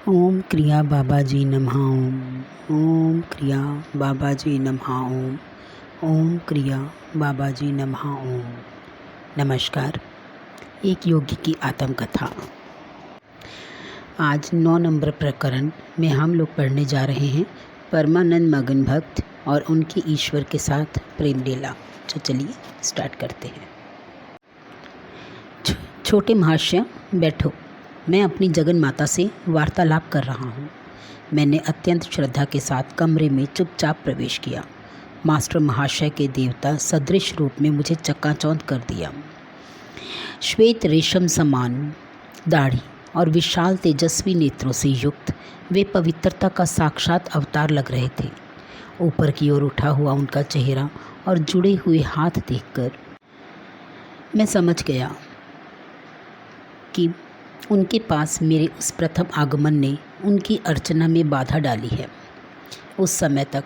ओम क्रिया बाबाजी नमः ओम। ओम क्रिया बाबाजी नमः ओम। ओम क्रिया बाबाजी नमः ओम। नमस्कार। एक योगी की आत्मकथा। आज 9 नंबर प्रकरण में हम लोग पढ़ने जा रहे हैं परमानंद मगन भक्त और उनकी ईश्वर के साथ प्रेम लीला। तो चलिए स्टार्ट करते हैं। छोटे महाशय बैठो, मैं अपनी जगन माता से वार्तालाप कर रहा हूँ। मैंने अत्यंत श्रद्धा के साथ कमरे में चुपचाप प्रवेश किया। मास्टर महाशय के देवता सदृश रूप में मुझे चकाचौंध कर दिया। श्वेत रेशम समान दाढ़ी और विशाल तेजस्वी नेत्रों से युक्त वे पवित्रता का साक्षात अवतार लग रहे थे। ऊपर की ओर उठा हुआ उनका चेहरा और जुड़े हुए हाथ देखकर मैं समझ गया कि उनके पास मेरे उस प्रथम आगमन ने उनकी अर्चना में बाधा डाली है। उस समय तक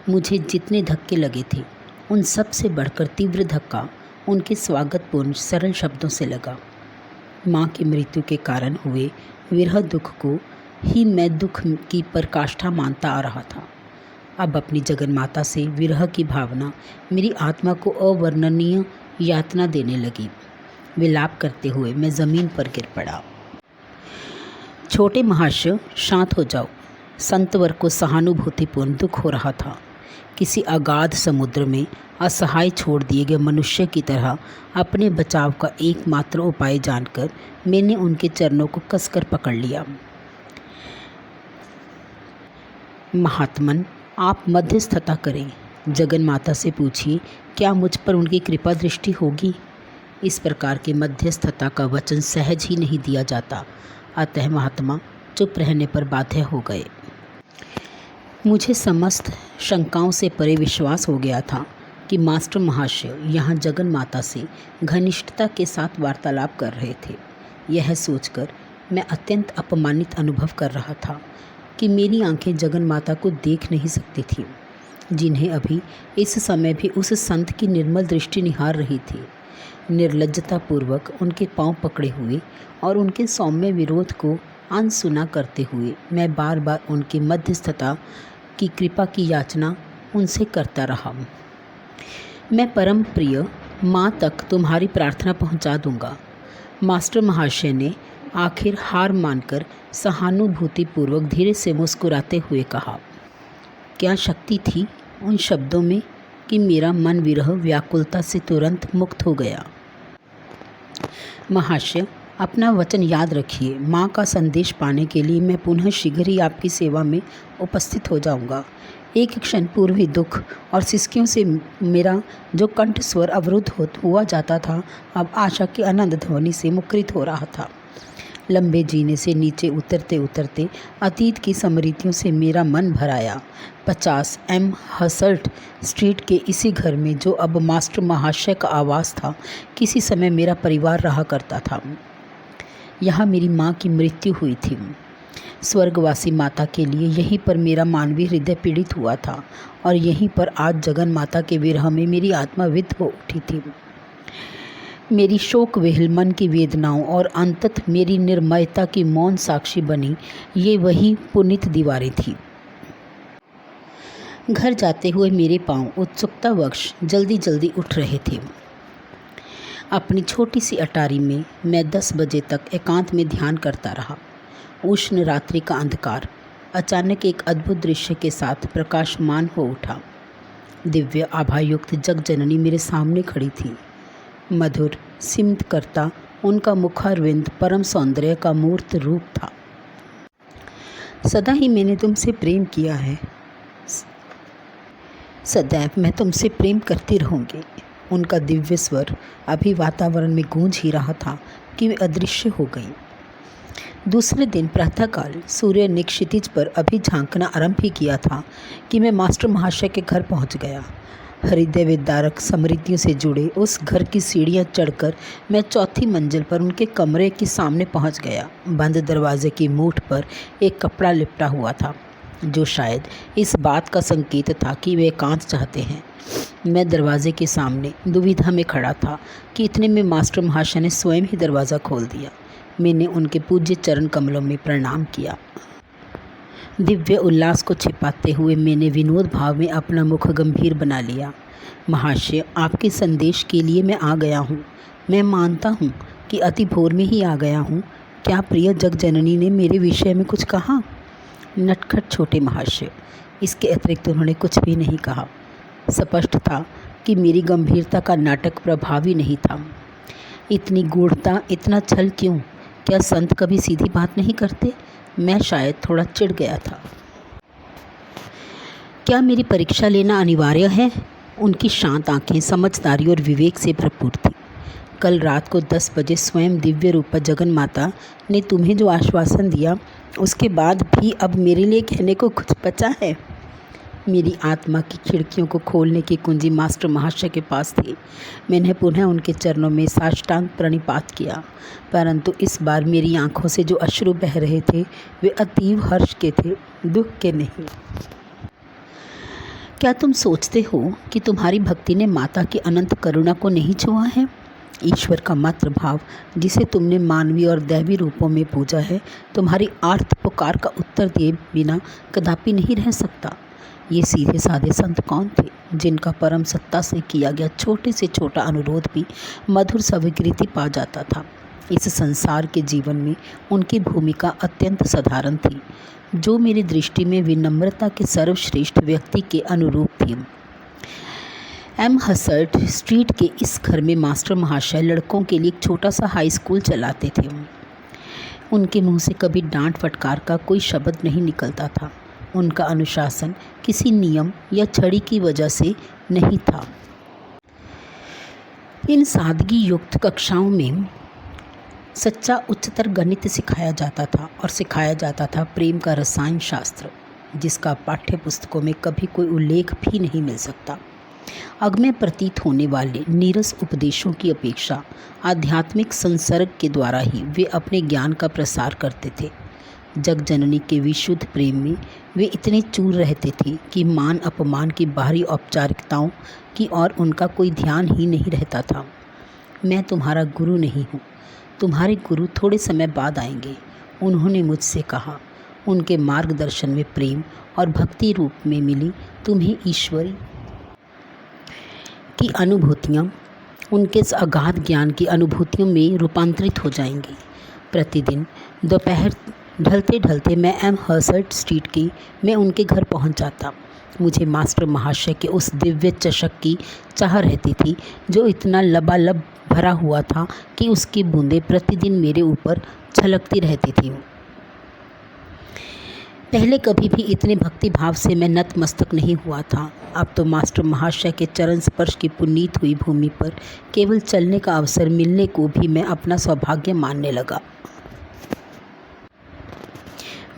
मुझे जितने धक्के लगे थे, उन सब से बढ़कर तीव्र धक्का उनके स्वागतपूर्ण सरल शब्दों से लगा। माँ की मृत्यु के कारण हुए विरह दुख को ही मैं दुख की पराकाष्ठा मानता आ रहा था। अब अपनी जगन माता से विरह की भावना मेरी आत्मा को अवर्णनीय यातना देने लगी। विलाप करते हुए मैं ज़मीन पर गिर पड़ा। छोटे महाशय शांत हो जाओ। संतवर को सहानुभूतिपूर्ण दुख हो रहा था। किसी अगाध समुद्र में असहाय छोड़ दिए गए मनुष्य की तरह अपने बचाव का एकमात्र उपाय जानकर मैंने उनके चरणों को कसकर पकड़ लिया। महात्मन, आप मध्यस्थता करें। जगन माता से पूछिए, क्या मुझ पर उनकी कृपा दृष्टि होगी? इस प्रकार के मध्यस्थता का वचन सहज ही नहीं दिया जाता। अतः महात्मा चुप रहने पर बाध्य हो गए। मुझे समस्त शंकाओं से परे विश्वास हो गया था कि मास्टर महाशय यहाँ जगन माता से घनिष्ठता के साथ वार्तालाप कर रहे थे। यह सोचकर मैं अत्यंत अपमानित अनुभव कर रहा था कि मेरी आंखें जगन माता को देख नहीं सकती थीं, जिन्हें अभी इस समय भी उस संत की निर्मल दृष्टि निहार रही थी। निर्लज्जतापूर्वक उनके पांव पकड़े हुए और उनके सौम्य विरोध को अनसुना करते हुए मैं बार बार उनकी मध्यस्थता की कृपा की याचना उनसे करता रहा। मैं परम प्रिय माँ तक तुम्हारी प्रार्थना पहुँचा दूँगा। मास्टर महाशय ने आखिर हार मानकर सहानुभूतिपूर्वक धीरे से मुस्कुराते हुए कहा। क्या शक्ति थी उन शब्दों में कि मेरा मन विरह व्याकुलता से तुरंत मुक्त हो गया। महाशय, अपना वचन याद रखिए। माँ का संदेश पाने के लिए मैं पुनः शीघ्र ही आपकी सेवा में उपस्थित हो जाऊंगा। एक क्षण पूर्व ही दुख और सिसकियों से मेरा जो कंठ स्वर अवरुद्ध हुआ जाता था, अब आशा की आनंद ध्वनि से मुखरित हो रहा था। लंबे जीने से नीचे उतरते उतरते अतीत की स्मृतियों से मेरा मन भर आया। 50 एम हसल्ट स्ट्रीट के इसी घर में, जो अब मास्टर महाशय का आवास था, किसी समय मेरा परिवार रहा करता था। यहाँ मेरी माँ की मृत्यु हुई थी। स्वर्गवासी माता के लिए यहीं पर मेरा मानवीय हृदय पीड़ित हुआ था और यहीं पर आज जगन माता के विरह में मेरी आत्मा विद हो उठी थी। मेरी शोक विह्वल मन की वेदनाओं और अंततः मेरी निर्मयता की मौन साक्षी बनी ये वही पुनीत दीवारें थीं। घर जाते हुए मेरे पांव उत्सुकतावश जल्दी जल्दी उठ रहे थे। अपनी छोटी सी अटारी में मैं 10 बजे तक एकांत में ध्यान करता रहा। उष्ण रात्रि का अंधकार अचानक एक अद्भुत दृश्य के साथ प्रकाशमान हो उठा। दिव्य आभायुक्त जगजननी मेरे सामने खड़ी थी। मधुर सिमत करता उनका मुखारविंद परम सौंदर्य का मूर्त रूप था। सदा ही मैंने तुमसे प्रेम किया है, सदैव मैं तुमसे प्रेम करती रहूँगी। उनका दिव्य स्वर अभी वातावरण में गूंज ही रहा था कि वे अदृश्य हो गई। दूसरे दिन प्रातःकाल सूर्य ने क्षितिज पर अभी झांकना आरंभ ही किया था कि मैं मास्टर महाशय के घर पहुँच गया। हृदय विदारक स्मृतियों से जुड़े उस घर की सीढ़ियाँ चढ़कर मैं चौथी मंजिल पर उनके कमरे के सामने पहुंच गया। बंद दरवाजे की मूठ पर एक कपड़ा लिपटा हुआ था, जो शायद इस बात का संकेत था कि वे एकांत चाहते हैं। मैं दरवाजे के सामने दुविधा में खड़ा था कि इतने में मास्टर महाशय ने स्वयं ही दरवाज़ा खोल दिया। मैंने उनके पूज्य चरण कमलों में प्रणाम किया। दिव्य उल्लास को छिपाते हुए मैंने विनोद भाव में अपना मुख गंभीर बना लिया। महाशय, आपके संदेश के लिए मैं आ गया हूँ। मैं मानता हूँ कि अति भोर में ही आ गया हूँ। क्या प्रिय जगजननी ने मेरे विषय में कुछ कहा? नटखट छोटे महाशय, इसके अतिरिक्त उन्होंने कुछ भी नहीं कहा। स्पष्ट था कि मेरी गंभीरता का नाटक प्रभावी नहीं था। इतनी गूढ़ता, इतना छल क्यों? क्या संत कभी सीधी बात नहीं करते? मैं शायद थोड़ा चिढ़ गया था। क्या मेरी परीक्षा लेना अनिवार्य है? उनकी शांत आंखें समझदारी और विवेक से भरपूर थी। कल रात को 10 बजे स्वयं दिव्य रूपा जगन माता ने तुम्हें जो आश्वासन दिया, उसके बाद भी अब मेरे लिए कहने को कुछ बचा है? मेरी आत्मा की खिड़कियों को खोलने की कुंजी मास्टर महाशय के पास थी। मैंने पुनः उनके चरणों में साष्टांग प्रणिपात किया, परंतु इस बार मेरी आंखों से जो अश्रु बह रहे थे वे अतीव हर्ष के थे, दुख के नहीं। क्या तुम सोचते हो कि तुम्हारी भक्ति ने माता की अनंत करुणा को नहीं छुआ है? ईश्वर का मात्र भाव, जिसे तुमने मानवीय और दैवी रूपों में पूजा है, तुम्हारी आर्त पुकार का उत्तर दिए बिना कदापि नहीं रह सकता। ये सीधे साधे संत कौन थे जिनका परम सत्ता से किया गया छोटे से छोटा अनुरोध भी मधुर स्वीकृति पा जाता था? इस संसार के जीवन में उनकी भूमिका अत्यंत साधारण थी, जो मेरी दृष्टि में विनम्रता के सर्वश्रेष्ठ व्यक्ति के अनुरूप थी। एम हसर्ट स्ट्रीट के इस घर में मास्टर महाशय लड़कों के लिए एक छोटा सा हाई स्कूल चलाते थे। उनके मुंह से कभी डांट फटकार का कोई शब्द नहीं निकलता था। उनका अनुशासन किसी नियम या छड़ी की वजह से नहीं था। इन सादगी युक्त कक्षाओं में सच्चा उच्चतर गणित सिखाया जाता था और सिखाया जाता था प्रेम का रसायन शास्त्र, जिसका पाठ्य पुस्तकों में कभी कोई उल्लेख भी नहीं मिल सकता। अगम्य प्रतीत होने वाले नीरस उपदेशों की अपेक्षा आध्यात्मिक संसर्ग के द्वारा ही वे अपने ज्ञान का प्रसार करते थे। जगजननी के विशुद्ध प्रेम में वे इतने चूर रहते थे कि मान अपमान की बाहरी औपचारिकताओं की ओर उनका कोई ध्यान ही नहीं रहता था। मैं तुम्हारा गुरु नहीं हूँ, तुम्हारे गुरु थोड़े समय बाद आएंगे, उन्होंने मुझसे कहा। उनके मार्गदर्शन में प्रेम और भक्ति रूप में मिली तुम्हें ईश्वरी की अनुभूतियाँ उनके इस अगाध ज्ञान की अनुभूतियों में रूपांतरित हो जाएंगी। प्रतिदिन दोपहर ढलते ढलते मैं एम हर्सर्ट स्ट्रीट में उनके घर पहुंच जाता। मुझे मास्टर महाशय के उस दिव्य चषक की चाह रहती थी, जो इतना लबालब भरा हुआ था कि उसकी बूंदें प्रतिदिन मेरे ऊपर छलकती रहती थी। पहले कभी भी इतने भक्ति भाव से मैं नतमस्तक नहीं हुआ था। अब तो मास्टर महाशय के चरण स्पर्श की पुनीत हुई भूमि पर केवल चलने का अवसर मिलने को भी मैं अपना सौभाग्य मानने लगा।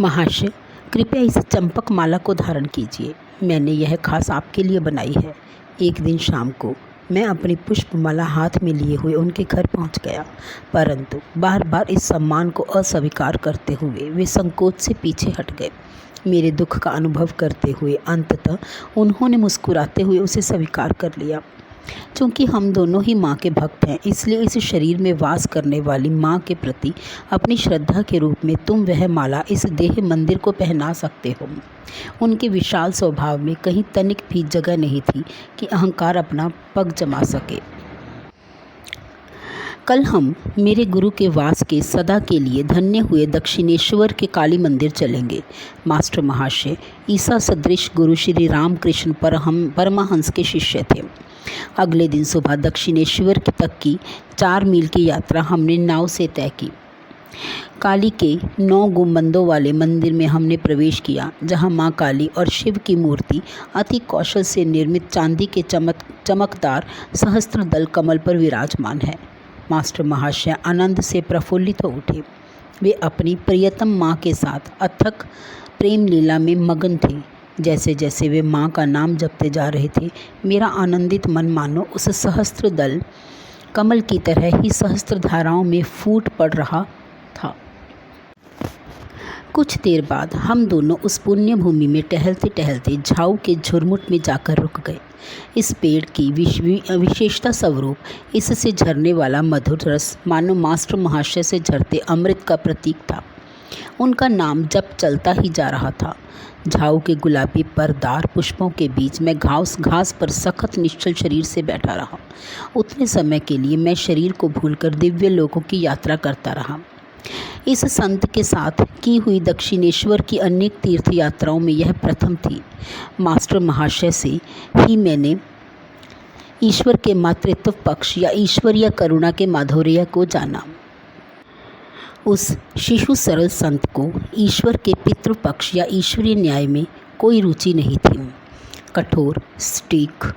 महाशय, कृपया इस चंपक माला को धारण कीजिए, मैंने यह खास आपके लिए बनाई है। एक दिन शाम को मैं अपनी पुष्पमाला हाथ में लिए हुए उनके घर पहुंच गया, परंतु बार बार इस सम्मान को अस्वीकार करते हुए वे संकोच से पीछे हट गए। मेरे दुख का अनुभव करते हुए अंततः उन्होंने मुस्कुराते हुए उसे स्वीकार कर लिया। चूँकि हम दोनों ही माँ के भक्त हैं, इसलिए इस शरीर में वास करने वाली माँ के प्रति अपनी श्रद्धा के रूप में तुम वह माला इस देह मंदिर को पहना सकते हो। उनके विशाल स्वभाव में कहीं तनिक भी जगह नहीं थी कि अहंकार अपना पग जमा सके। कल हम मेरे गुरु के वास के सदा के लिए धन्य हुए दक्षिणेश्वर के काली मंदिर चलेंगे। मास्टर महाशय ईसा सदृश गुरु श्री रामकृष्ण परमहंस के शिष्य थे। अगले दिन सुबह दक्षिणेश्वर तक की 4 मील की यात्रा हमने नाव से तय की। काली के 9 गुंबदों वाले मंदिर में हमने प्रवेश किया, जहां मां काली और शिव की मूर्ति अति कौशल से निर्मित चांदी के चमकदार सहस्त्र दल कमल पर विराजमान है। मास्टर महाशय आनंद से प्रफुल्लित हो उठे। वे अपनी प्रियतम माँ के साथ अथक प्रेम लीला में मगन थे। जैसे जैसे वे माँ का नाम जपते जा रहे थे, मेरा आनंदित मन मानो उस सहस्त्र दल कमल की तरह ही सहस्त्र धाराओं में फूट पड़ रहा था। कुछ देर बाद हम दोनों उस पुण्य भूमि में टहलते टहलते झाऊ के झुरमुट में जाकर रुक गए। इस पेड़ की विशेषता स्वरूप इससे झरने वाला मधुर रस मानो मास्टर महाशय से झरते अमृत का प्रतीक था। उनका नाम जब चलता ही जा रहा था। झाऊ के गुलाबी परदार पुष्पों के बीच मैं घास पर सख्त निश्चल शरीर से बैठा रहा। उतने समय के लिए मैं शरीर को भूलकर दिव्य लोकों की यात्रा करता रहा। इस संत के साथ की हुई दक्षिणेश्वर की अनेक तीर्थ यात्राओं में यह प्रथम थी। मास्टर महाशय से ही मैंने ईश्वर के मातृत्व पक्ष या ईश्वरीय करुणा के माधुर्य को जाना। उस शिशु सरल संत को ईश्वर के पितृपक्ष या ईश्वरीय न्याय में कोई रुचि नहीं थी। कठोर सटीक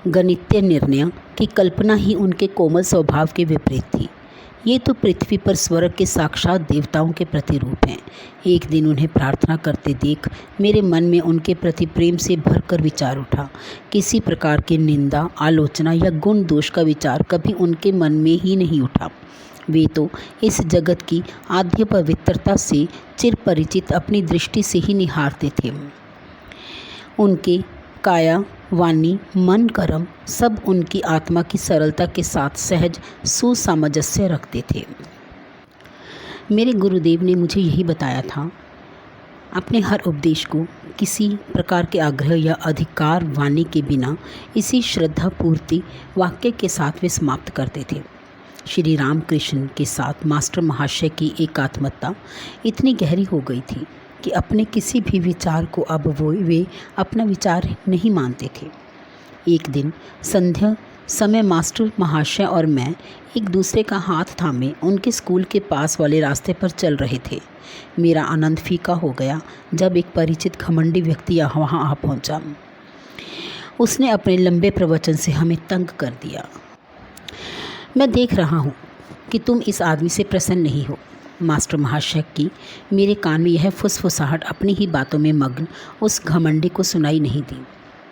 गणितीय निर्णय की कल्पना ही उनके कोमल स्वभाव के विपरीत थी। ये तो पृथ्वी पर स्वर्ग के साक्षात देवताओं के प्रतिरूप हैं। एक दिन उन्हें प्रार्थना करते देख मेरे मन में उनके प्रति प्रेम से भरकर विचार उठा। किसी प्रकार की निंदा, आलोचना या गुण दोष का विचार कभी उनके मन में ही नहीं उठा। वे तो इस जगत की आद्य पवित्रता से चिर परिचित अपनी दृष्टि से ही निहारते थे। उनके काया, वाणी, मन, कर्म सब उनकी आत्मा की सरलता के साथ सहज सुसामंजस्य रखते थे। मेरे गुरुदेव ने मुझे यही बताया था। अपने हर उपदेश को किसी प्रकार के आग्रह या अधिकार वाणी के बिना इसी श्रद्धा पूर्ति वाक्य के साथ वे समाप्त करते थे। श्री रामकृष्ण के साथ मास्टर महाशय की एकात्मता इतनी गहरी हो गई थी कि अपने किसी भी विचार को अब वे अपना विचार नहीं मानते थे। एक दिन संध्या समय मास्टर महाशय और मैं एक दूसरे का हाथ थामे उनके स्कूल के पास वाले रास्ते पर चल रहे थे। मेरा आनंद फीका हो गया जब एक परिचित घमंडी व्यक्ति वहाँ आ पहुँचा। उसने अपने लंबे प्रवचन से हमें तंग कर दिया। मैं देख रहा हूँ कि तुम इस आदमी से प्रसन्न नहीं हो। मास्टर महाशय की मेरे कान में यह फुसफुसाहट अपनी ही बातों में मग्न उस घमंडी को सुनाई नहीं दी।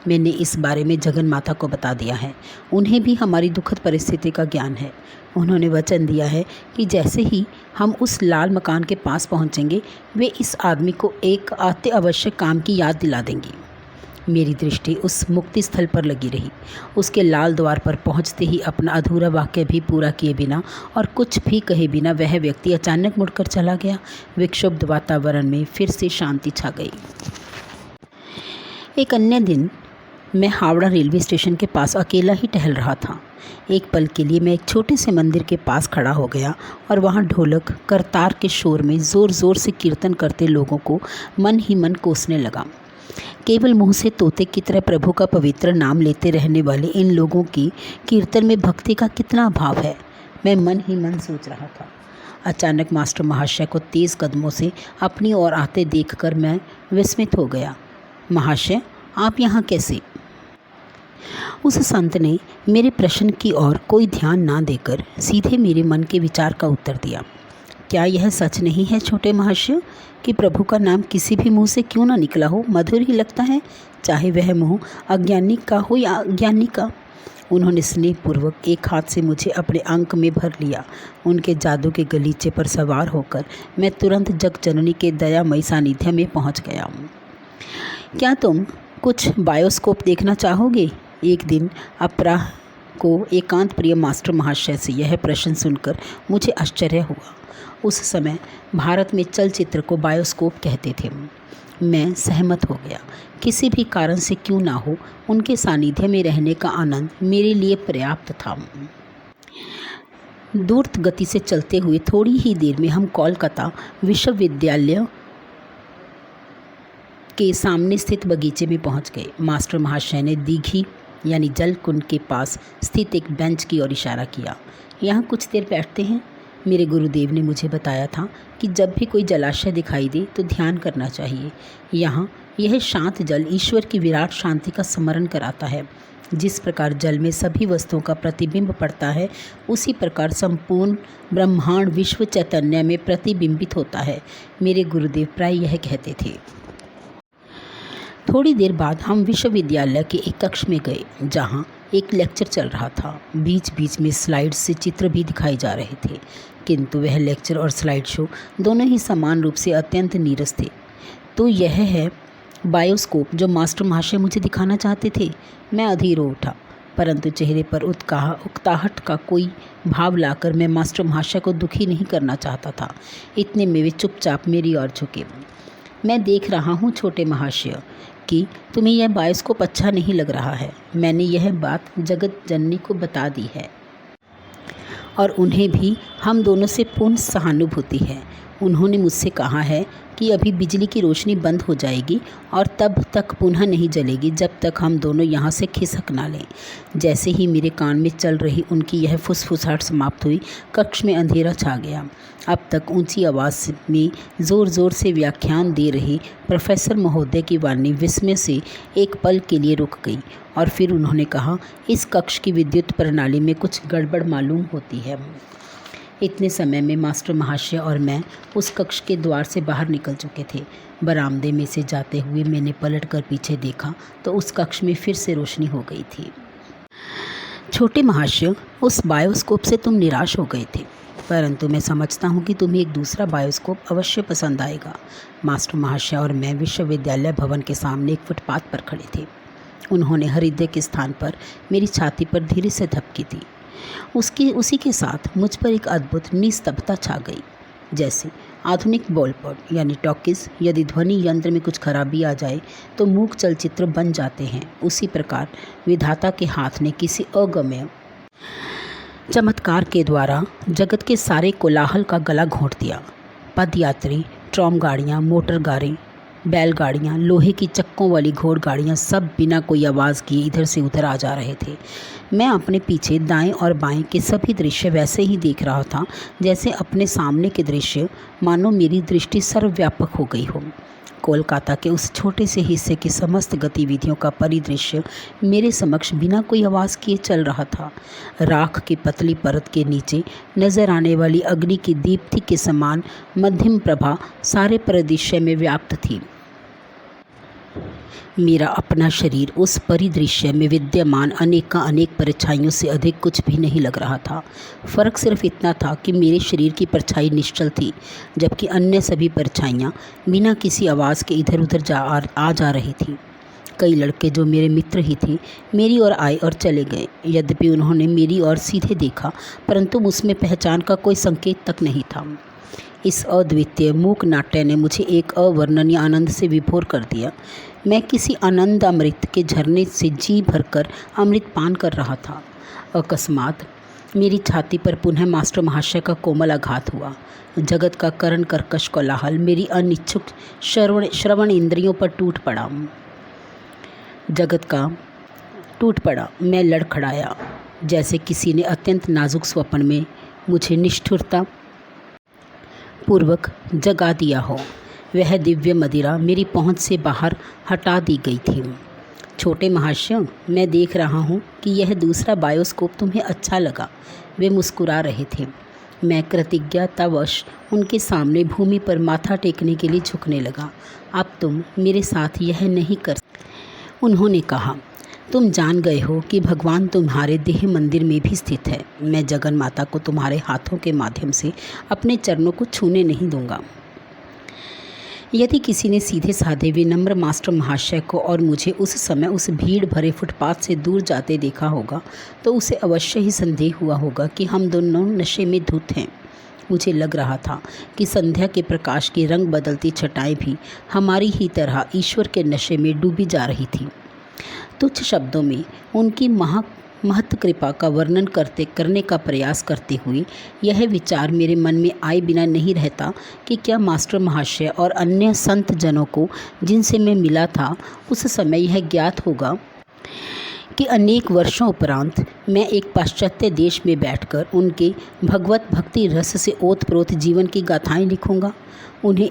मैंने इस बारे में जगन माता को बता दिया है। उन्हें भी हमारी दुखद परिस्थिति का ज्ञान है। उन्होंने वचन दिया है कि जैसे ही हम उस लाल मकान के पास पहुँचेंगे वे इस आदमी को एक अति आवश्यक काम की याद दिला देंगी। मेरी दृष्टि उस मुक्ति स्थल पर लगी रही। उसके लाल द्वार पर पहुंचते ही अपना अधूरा वाक्य भी पूरा किए बिना और कुछ भी कहे बिना वह व्यक्ति अचानक मुड़कर चला गया। विक्षुब्ध वातावरण में फिर से शांति छा गई। एक अन्य दिन मैं हावड़ा रेलवे स्टेशन के पास अकेला ही टहल रहा था। एक पल के लिए मैं एक छोटे से मंदिर के पास खड़ा हो गया और वहाँ ढोलक करतार के शोर में ज़ोर ज़ोर से कीर्तन करते लोगों को मन ही मन कोसने लगा। केवल मुँह से तोते की तरह प्रभु का पवित्र नाम लेते रहने वाले इन लोगों की कीर्तन में भक्ति का कितना अभाव है, मैं मन ही मन सोच रहा था। अचानक मास्टर महाशय को तेज़ कदमों से अपनी ओर आते देखकर मैं विस्मित हो गया। महाशय, आप यहाँ कैसे? उस संत ने मेरे प्रश्न की ओर कोई ध्यान ना देकर सीधे मेरे मन के विचार का उत्तर दिया। क्या यह सच नहीं है छोटे महाशय कि प्रभु का नाम किसी भी मुंह से क्यों ना निकला हो मधुर ही लगता है, चाहे वह मुंह अज्ञानी का हो या अज्ञानी का। उन्होंने स्नेहपूर्वक एक हाथ से मुझे अपने अंक में भर लिया। उनके जादू के गलीचे पर सवार होकर मैं तुरंत जग जननी के दयामयी सानिध्य में पहुंच गया। क्या तुम कुछ बायोस्कोप देखना चाहोगे? एक दिन अपराह को एकांत प्रिय मास्टर महाशय से यह प्रश्न सुनकर मुझे आश्चर्य हुआ। उस समय भारत में चलचित्र को बायोस्कोप कहते थे। मैं सहमत हो गया। किसी भी कारण से क्यों ना हो, उनके सानिध्य में रहने का आनंद मेरे लिए पर्याप्त था। द्रुत गति से चलते हुए थोड़ी ही देर में हम कोलकाता विश्वविद्यालय के सामने स्थित बगीचे में पहुंच गए। मास्टर महाशय ने दीघी यानी जल कुंड के पास स्थित एक बेंच की ओर इशारा किया। यहाँ कुछ देर बैठते हैं। मेरे गुरुदेव ने मुझे बताया था कि जब भी कोई जलाशय दिखाई दे तो ध्यान करना चाहिए। यहाँ यह शांत जल ईश्वर की विराट शांति का स्मरण कराता है। जिस प्रकार जल में सभी वस्तुओं का प्रतिबिंब पड़ता है, उसी प्रकार संपूर्ण ब्रह्मांड विश्व चैतन्य में प्रतिबिंबित होता है। मेरे गुरुदेव प्राय यह कहते थे। थोड़ी देर बाद हम विश्वविद्यालय के एक कक्ष में गए जहाँ एक लेक्चर चल रहा था। बीच बीच में स्लाइड से चित्र भी दिखाए जा रहे थे, किंतु वह लेक्चर और स्लाइड शो दोनों ही समान रूप से अत्यंत नीरस थे। तो यह है बायोस्कोप जो मास्टर महाशय मुझे दिखाना चाहते थे। मैं अधीर हो उठा। परंतु चेहरे पर उकताहट का कोई भाव लाकर मैं मास्टर महाशय को दुखी नहीं करना चाहता था। इतने में वे चुपचाप मेरी ओर झुके। मैं देख रहा हूँ छोटे महाशय कि तुम्हें यह बायोस्कोप अच्छा नहीं लग रहा है। मैंने यह बात जगत जननी को बता दी है और उन्हें भी हम दोनों से पूर्ण सहानुभूति है। उन्होंने मुझसे कहा है कि अभी बिजली की रोशनी बंद हो जाएगी और तब तक पुनः नहीं जलेगी जब तक हम दोनों यहाँ से खिसक ना लें। जैसे ही मेरे कान में चल रही उनकी यह फुसफुसाहट समाप्त हुई, कक्ष में अंधेरा छा गया। अब तक ऊंची आवाज़ में ज़ोर ज़ोर से व्याख्यान दे रही प्रोफेसर महोदय की वाणी विस्मय से एक पल के लिए रुक गई और फिर उन्होंने कहा, इस कक्ष की विद्युत प्रणाली में कुछ गड़बड़ मालूम होती है। इतने समय में मास्टर महाशय और मैं उस कक्ष के द्वार से बाहर निकल चुके थे। बरामदे में से जाते हुए मैंने पलटकर पीछे देखा तो उस कक्ष में फिर से रोशनी हो गई थी। छोटे महाशय, उस बायोस्कोप से तुम निराश हो गए थे, परंतु मैं समझता हूँ कि तुम्हें एक दूसरा बायोस्कोप अवश्य पसंद आएगा। मास्टर महाशय और मैं विश्वविद्यालय भवन के सामने एक फुटपाथ पर खड़े थे। उन्होंने हृदय के स्थान पर मेरी छाती पर धीरे से धपकी थी। उसी के साथ मुझ पर एक अद्भुत निस्तब्धता छा गई। जैसे आधुनिक बॉलपॉट यानी टॉकीज, यदि ध्वनि यंत्र में कुछ खराबी आ जाए तो मूक चलचित्र बन जाते हैं, उसी प्रकार विधाता के हाथ ने किसी अगम्य चमत्कार के द्वारा जगत के सारे कोलाहल का गला घोंट दिया। पदयात्री, ट्रॉम गाड़ियाँ, मोटर गाड़ी, बैलगाड़ियाँ, लोहे की चक्कों वाली घोड़ गाड़ियाँ सब बिना कोई आवाज़ किए इधर से उधर आ जा रहे थे। मैं अपने पीछे दाएं और बाएं के सभी दृश्य वैसे ही देख रहा था जैसे अपने सामने के दृश्य, मानो मेरी दृष्टि सर्वव्यापक हो गई हो। कोलकाता के उस छोटे से हिस्से की समस्त गतिविधियों का परिदृश्य मेरे समक्ष बिना कोई आवाज़ किए चल रहा था। राख की पतली परत के नीचे नजर आने वाली अग्नि की दीप्ति के समान मध्यम प्रभा सारे परिदृश्य में व्याप्त थी। मेरा अपना शरीर उस परिदृश्य में विद्यमान अनेक परछाइयों से अधिक कुछ भी नहीं लग रहा था। फ़र्क सिर्फ इतना था कि मेरे शरीर की परछाई निश्चल थी, जबकि अन्य सभी परछाइयाँ बिना किसी आवाज़ के इधर उधर आ जा रही थीं। कई लड़के जो मेरे मित्र ही थे मेरी ओर आए और चले गए। यद्यपि उन्होंने मेरी ओर सीधे देखा, परंतु उसमें पहचान का कोई संकेत तक नहीं था। इस अद्वितीय मूक नाट्य ने मुझे एक अवर्णनीय आनंद से विभोर कर दिया। मैं किसी आनंद अमृत के झरने से जी भरकर अमृत पान कर रहा था। अकस्मात मेरी छाती पर पुनः मास्टर महाशय का कोमल आघात हुआ। जगत का करण कर्कश कोलाहल मेरी अनिच्छुक श्रवण इंद्रियों पर टूट पड़ा। मैं लड़खड़ाया, जैसे किसी ने अत्यंत नाजुक स्वप्न में मुझे निष्ठुरता पूर्वक जगा दिया हो। वह दिव्य मदिरा मेरी पहुंच से बाहर हटा दी गई थी। छोटे महाशय, मैं देख रहा हूँ कि यह दूसरा बायोस्कोप तुम्हें अच्छा लगा। वे मुस्कुरा रहे थे। मैं कृतज्ञतावश उनके सामने भूमि पर माथा टेकने के लिए झुकने लगा। अब तुम मेरे साथ यह नहीं कर सकते। उन्होंने कहा, तुम जान गए हो कि भगवान तुम्हारे देह मंदिर में भी स्थित है। मैं जगन माता को तुम्हारे हाथों के माध्यम से अपने चरणों को छूने नहीं दूंगा। यदि किसी ने सीधे साधे विनम्र मास्टर महाशय को और मुझे उस समय उस भीड़ भरे फुटपाथ से दूर जाते देखा होगा तो उसे अवश्य ही संदेह हुआ होगा कि हम दोनों नशे में धुत हैं। मुझे लग रहा था कि संध्या के प्रकाश की रंग बदलती छटाएं भी हमारी ही तरह ईश्वर के नशे में डूबी जा रही थी। तुच्छ शब्दों में उनकी महत कृपा का वर्णन करने का प्रयास करते हुए यह विचार मेरे मन में आए बिना नहीं रहता कि क्या मास्टर महाशय और अन्य संत जनों को जिनसे मैं मिला था उस समय यह ज्ञात होगा कि अनेक वर्षों उपरांत मैं एक पाश्चात्य देश में बैठकर उनके भगवत भक्ति रस से ओतप्रोत जीवन की गाथाएं लिखूंगा। उन्हें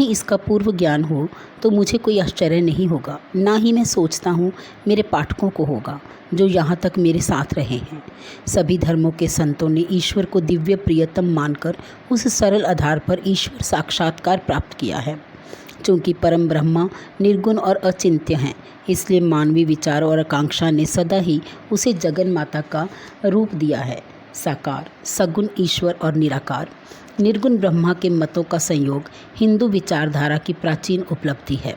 इसका पूर्व ज्ञान हो तो मुझे कोई आश्चर्य नहीं होगा। ना ही मैं सोचता हूँ मेरे पाठकों को होगा जो यहाँ तक मेरे साथ रहे हैं। सभी धर्मों के संतों ने ईश्वर को दिव्य प्रियतम मानकर उस सरल आधार पर ईश्वर साक्षात्कार प्राप्त किया है। चूँकि परम ब्रह्मा निर्गुण और अचिंत्य हैं, इसलिए मानवीय विचार और आकांक्षा ने सदा ही उसे जगन माता का रूप दिया है। साकार, सगुण ईश्वर और निराकार निर्गुण ब्रह्मा के मतों का संयोग हिंदू विचारधारा की प्राचीन उपलब्धि है।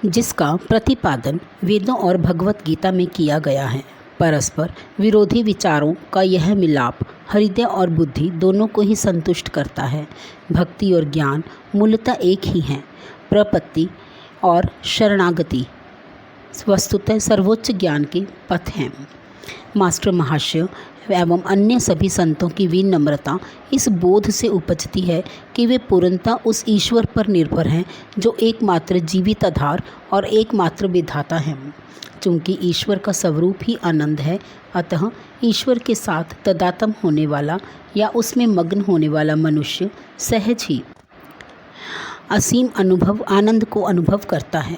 जिसका प्रतिपादन वेदों और भगवत गीता में किया गया है। परस्पर विरोधी विचारों का यह मिलाप हृदय और बुद्धि दोनों को ही संतुष्ट करता है। भक्ति और ज्ञान मूलतः एक ही हैं। प्रपत्ति और शरणागति वस्तुतः सर्वोच्च ज्ञान के पथ हैं। मास्टर महाशय एवं अन्य सभी संतों की विनम्रता इस बोध से उपजती है कि वे पूर्णतः उस ईश्वर पर निर्भर हैं जो एकमात्र जीवित आधार और एकमात्र विधाता हैं। चूँकि ईश्वर का स्वरूप ही आनंद है, अतः ईश्वर के साथ तादात्म्य होने वाला या उसमें मग्न होने वाला मनुष्य सहज ही असीम आनंद को अनुभव करता है।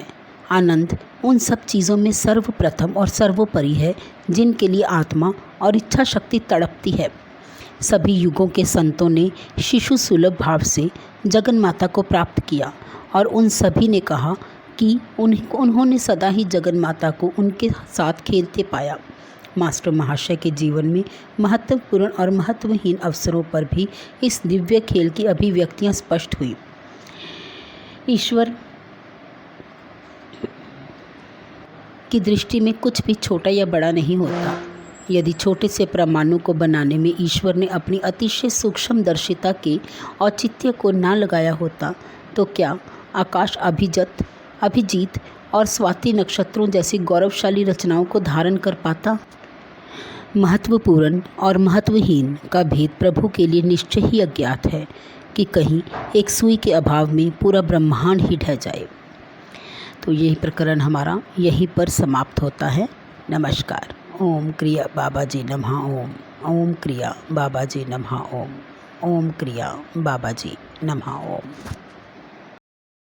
आनंद उन सब चीज़ों में सर्वप्रथम और सर्वोपरि है जिनके लिए आत्मा और इच्छा शक्ति तड़पती है। सभी युगों के संतों ने शिशु सुलभ भाव से जगन माता को प्राप्त किया और उन सभी ने कहा कि उन्होंने सदा ही जगन माता को उनके साथ खेलते पाया। मास्टर महाशय के जीवन में महत्वपूर्ण और महत्वहीन अवसरों पर भी इस दिव्य खेल की अभिव्यक्तियाँ स्पष्ट हुई। ईश्वर की दृष्टि में कुछ भी छोटा या बड़ा नहीं होता। यदि छोटे से परमाणु को बनाने में ईश्वर ने अपनी अतिशय सूक्ष्म दर्शिता के औचित्य को ना लगाया होता तो क्या आकाश अभिजीत और स्वाति नक्षत्रों जैसी गौरवशाली रचनाओं को धारण कर पाता। महत्वपूर्ण और महत्वहीन का भेद प्रभु के लिए निश्चय ही अज्ञात है कि कहीं एक सुई के अभाव में पूरा ब्रह्मांड ही ढह जाए। तो यही प्रकरण हमारा यहीं पर समाप्त होता है। नमस्कार। ओम क्रिया बाबाजी नमः ओम। ओम क्रिया बाबाजी नमः ओम। ओम क्रिया बाबाजी नमः ओम।